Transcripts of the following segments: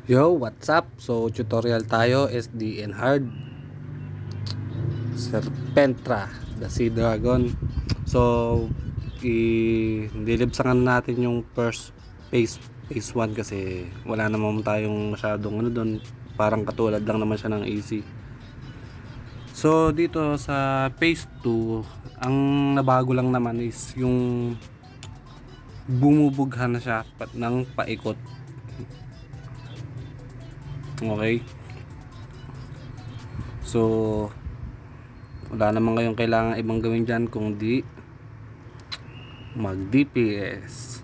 Yo, what's up? So, tutorial tayo, SDN Hard Serpentra, the Sea Dragon. So, nilibsangan natin yung first phase 1 kasi wala naman tayong masyadong doon. Parang katulad lang naman siya ng easy. So, dito sa phase 2, ang nabago lang naman is yung bumubughan na siya ng paikot. Okay? So, wala naman kayong kailangan ibang gawin dyan kundi mag DPS.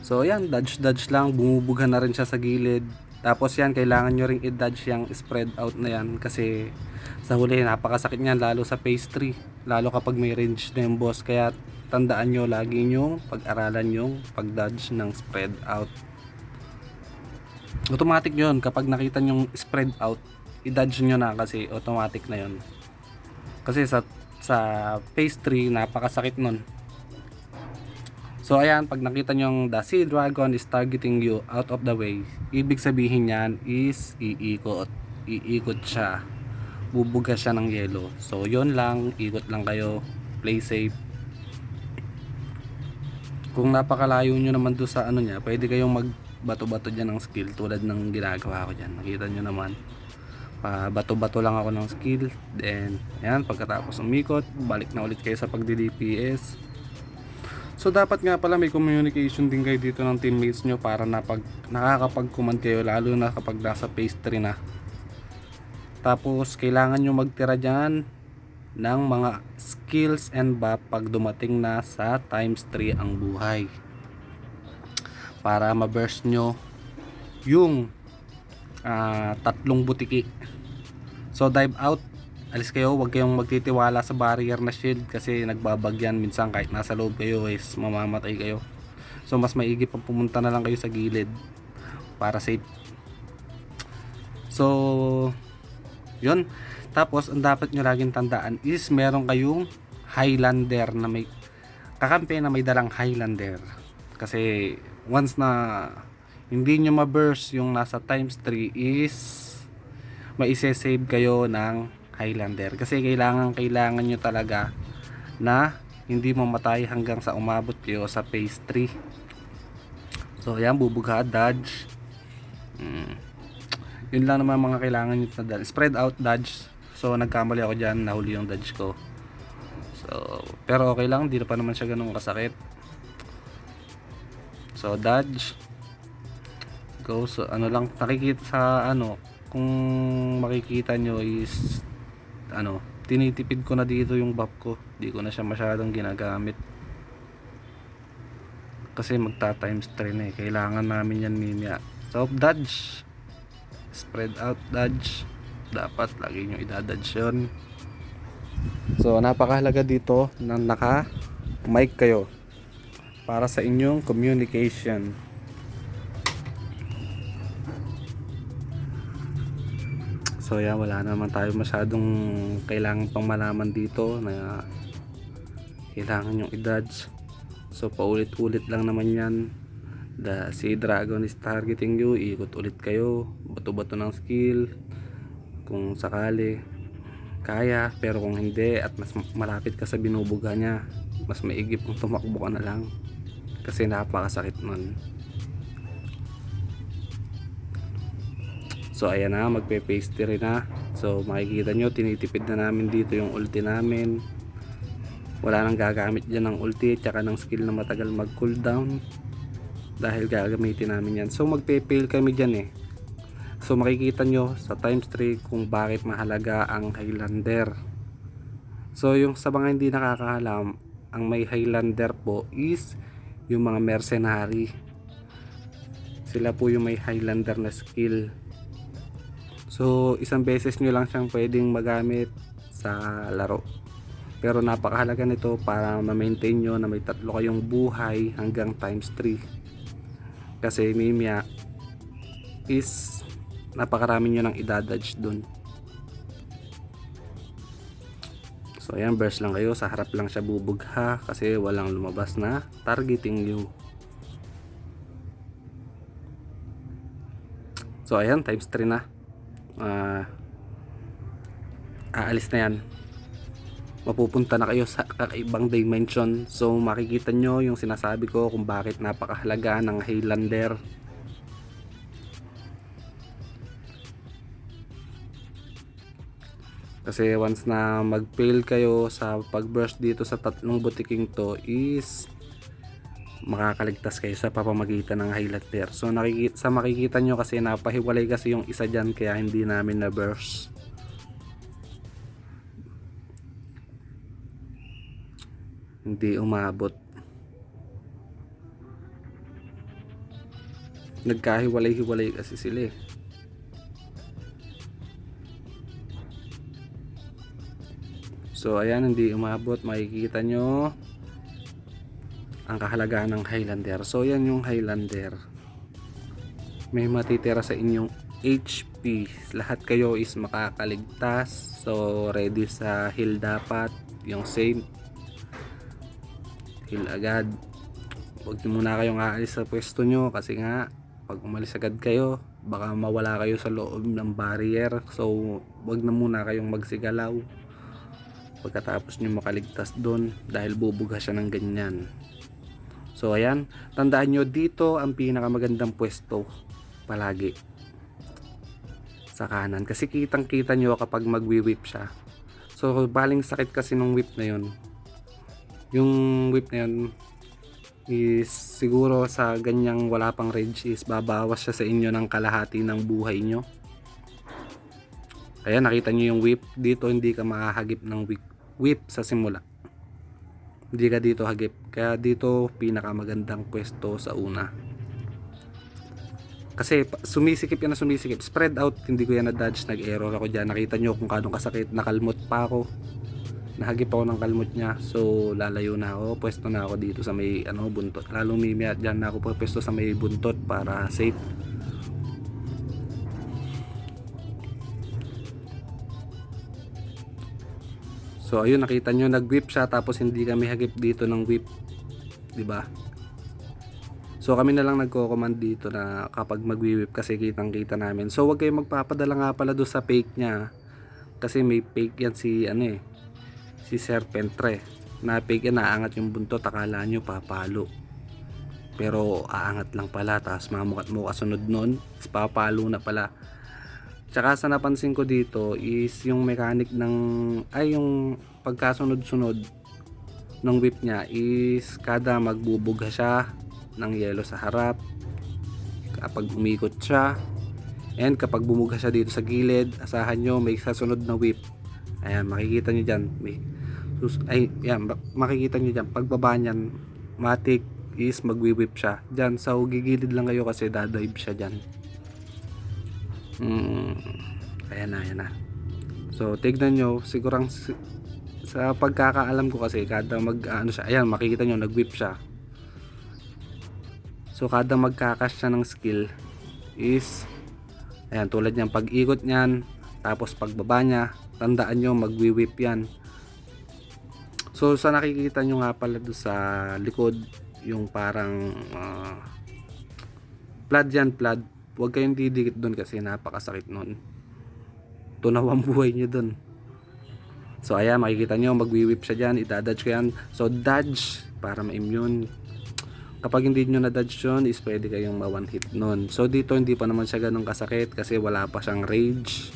So yan, dodge lang, bumubughan na rin siya sa gilid. Tapos yan, kailangan nyo ring i-dodge yung spread out na yan kasi sa huli napakasakit niyan, lalo sa phase 3, lalo kapag may range na yung boss. Kaya tandaan nyo, lagi nyo pag-aralan yung pag-dodge ng spread out. Automatic yun, kapag nakita nyo spread out, i-dodge nyo na kasi automatic na yun. Kasi sa phase 3 napakasakit nun. So ayan, pag nakita nyo yung the Sea Dragon is targeting you out of the way, ibig sabihin yan is iikot siya, bubuga siya ng yelo. So yun lang, ikot lang kayo, play safe. Kung napakalayo nyo naman doon sa ano niya, pwede kayong magbato-bato dyan ng skill tulad ng ginagawa ko dyan. Nakita nyo naman, bato-bato lang ako ng skill. Then ayan, pagkatapos umikot, balik na ulit kayo sa pagdi-DPS. So dapat nga pala may communication din kayo dito ng teammates nyo para nakakapag-command kayo, lalo na kapag nasa phase 3 na. Tapos kailangan nyo magtira dyan ng mga skills and buff pag dumating na sa times 3 ang buhay, para ma-burst nyo yung tatlong butiki. So dive out, alis kayo, huwag kayong magtitiwala sa barrier na shield kasi nagbabagyan minsan. Kahit nasa loob kayo is mamamatay kayo. So mas maigi pang pumunta na lang kayo sa gilid para safe. So yun. Tapos ang dapat nyo laging tandaan is meron kayong Highlander na may kakampi na may dalang Highlander. Kasi once na hindi nyo ma-burst yung nasa times 3 is maise-save kayo ng Highlander. Kasi kailangan nyo talaga na hindi mamatay hanggang sa umabot kayo sa phase 3. So ayan, bubugha, dodge. Yun lang naman mga kailangan nyo na dodge. Spread out, dodge. So nagkamali ako dyan, nahuli yung dodge ko. So pero okay lang, hindi na pa naman siya ganun kasakit. So dodge, go. So ano lang, nakikita sa kung makikita nyo is tinitipid ko na dito yung buff ko. Hindi ko na siya masyadong ginagamit kasi magta times 3 na kailangan namin yan mimya. So dodge, spread out, dodge, dapat lagi nyo idadodge yun. So napakahalaga dito na naka mic kayo para sa inyong communication. So yan, wala naman tayo masyadong kailangan pang malaman dito na kailangan yung i-dodge. So paulit-ulit lang naman yan. The Sea Dragon is targeting you, ikot ulit kayo, bato-bato ng skill kung sakali kaya. Pero kung hindi at mas malapit ka sa binubuga niya, mas maigip kung tumakbo ka na lang kasi napakasakit nun. So ayan na, magpe-phase 3 na. So makikita nyo, tinitipid na namin dito yung ulti namin. Wala nang gagamit dyan ng ulti tsaka ng skill na matagal mag cooldown dahil gagamitin namin yan. So magpe-fail kami dyan eh. So makikita nyo sa times 3 kung bakit mahalaga ang Highlander. So yung sa mga hindi nakakaalam, ang may Highlander po is yung mga mercenary. Sila po yung may Highlander na skill. So isang beses nyo lang siyang pwedeng magamit sa laro, pero napakahalaga nito para ma-maintain nyo na may tatlo kayong buhay hanggang times 3. Kasi mimya is napakarami nyo nang idadodge dun. So ayan, burst lang kayo, sa harap lang siya bubugha kasi walang lumabas na targeting you. So ayan, times 3 na. Aalis na yan, mapupunta na kayo sa kakaibang dimension. So makikita nyo yung sinasabi ko kung bakit napakahalaga ng Highlander. Kasi once na mag-fail kayo sa pag-brush dito sa tatlong butiking to, is makakaligtas kayo sa pamamagitan ng Highlander. So makikita nyo kasi napahiwalay kasi yung isa dyan, kaya hindi namin na-brush. Hindi umabot, nagkahiwalay-hiwalay kasi sila eh. So ayan, hindi umabot. Makikita nyo ang kahalagahan ng Highlander. So yan yung Highlander, may matitira sa inyong HP. Lahat kayo is makakaligtas. So ready sa heal dapat. Yung Saint, heal agad. Huwag nyo muna kayong aalis sa pwesto nyo, kasi nga pag umalis agad kayo, baka mawala kayo sa loob ng barrier. So huwag na muna kayong magsigalaw pagkatapos nyo makaligtas doon, dahil bubuga siya ng ganyan. So ayan, tandaan nyo, dito ang pinakamagandang pwesto palagi sa kanan, kasi kitang kita nyo kapag magwi-whip siya. So baling sakit kasi nung whip na yun. Yung whip na yun is siguro sa ganyang wala pang rage is babawas siya sa inyo ng kalahati ng buhay nyo. Kaya nakita nyo yung whip dito, hindi ka makahagip ng whip sa simula. Hindi ka dito hagip. Kaya dito pinakamagandang pwesto sa una. Kasi sumisikip yan na sumisikip. Spread out, hindi ko yan na-dodge. Nag-error ako dyan. Nakita nyo kung kanong kasakit. Nakalmot pa ako. Nahagip ako ng kalmot niya. So lalayo na ako. Pwesto na ako dito sa may buntot. Lalong mimiyat dyan na ako pwesto sa may buntot para safe. So ayun, nakita nyo nag-whip siya tapos hindi kami hagip dito ng whip, 'di ba? So kami na lang nagko-command dito na kapag magwi-whip, kasi kitang-kita namin. So wag kayong magpapadala nga pala do sa fake niya. Kasi may fake yan si si Serpentre. Na fake yan, naangat yung buntot, akala nyo papalo. Pero aangat lang pala, tapos mamukat mo kasunod nun, is papalo na pala. Tsaka sa napansin ko dito is yung mechanic ng yung pagkasunod-sunod ng whip niya is kada magbubuga siya ng yelo sa harap kapag umikot siya, and kapag bumuga siya dito sa gilid, asahan nyo may sasunod na whip. Ayan, makikita nyo dyan, makikita nyo dyan pagbaba nyan, matic is magwi-whip siya dyan. So gigilid lang kayo kasi dadive siya dyan. Ayan na. So tignan nyo, sigurang sa pagkakaalam ko kasi kada siya, ayan makikita nyo nag-whip siya. So kada magkakas siya ng skill is ayan, tulad niyan, pag ikot niyan tapos pagbaba niya, tandaan nyo magwi-whip yan. So sa nakikita nyo nga pala doon sa likod, yung parang flood yan, flood. Huwag kayong didikit doon kasi napakasakit nun. Tunaw ang buhay nyo doon. So ayan, makikita nyo magwi-whip siya dyan, itadodge ko yan. So dodge para ma-immune. Kapag hindi nyo na-dodge yun, is pwede kayong ma-one hit nun. So dito hindi pa naman siya ganun kasakit kasi wala pa siyang rage.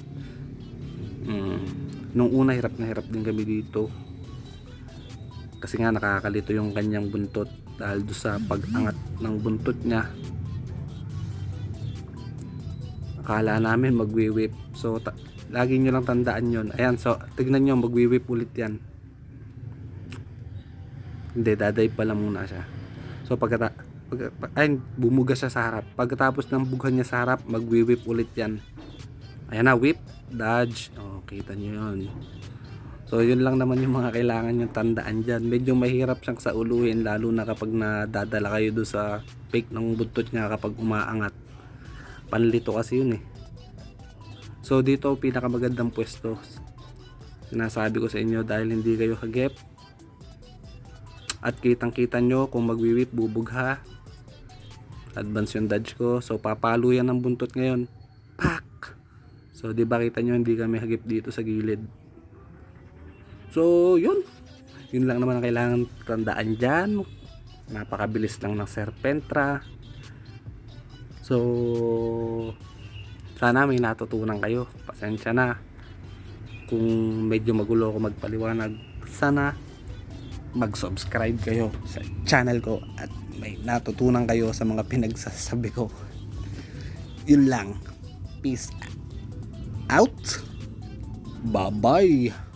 Nung una hirap na hirap din kami dito, kasi nga nakakalito yung kanyang buntot dahil doon sa pag-angat ng buntot niya. Akala namin magwi-whip. So lagi nyo lang tandaan yun. Ayan, so tignan nyo, magwi-whip ulit yan. Hindi, dadive pa lang muna siya. So bumuga siya sa harap. Pagkatapos ng bughan niya sa harap, magwi-whip ulit yan. Ayan na, whip, dodge. Kita nyo yun. So yun lang naman yung mga kailangan nyo tandaan dyan. Medyo mahirap siyang sauluhin, lalo na kapag nadadala kayo doon sa fake ng buntot niya kapag umaangat. Panlito kasi yun eh. So dito pinakamagandang pwesto, sinasabi ko sa inyo, dahil hindi kayo hagip at kitang kita nyo kung magwi-whip bubugha. Advance yung dodge ko, so papalo yan ng buntot ngayon. Pak! So, di ba kita nyo, hindi kami hagip dito sa gilid. So, yun. Yun lang naman ang kailangan tandaan dyan. Napakabilis lang ng Serpentra. So, sana may natutunan kayo. Pasensya na kung medyo magulo ako magpaliwanag. Sana mag-subscribe kayo sa channel ko at may natutunan kayo sa mga pinagsasabi ko. Yun lang. Peace out. Bye bye.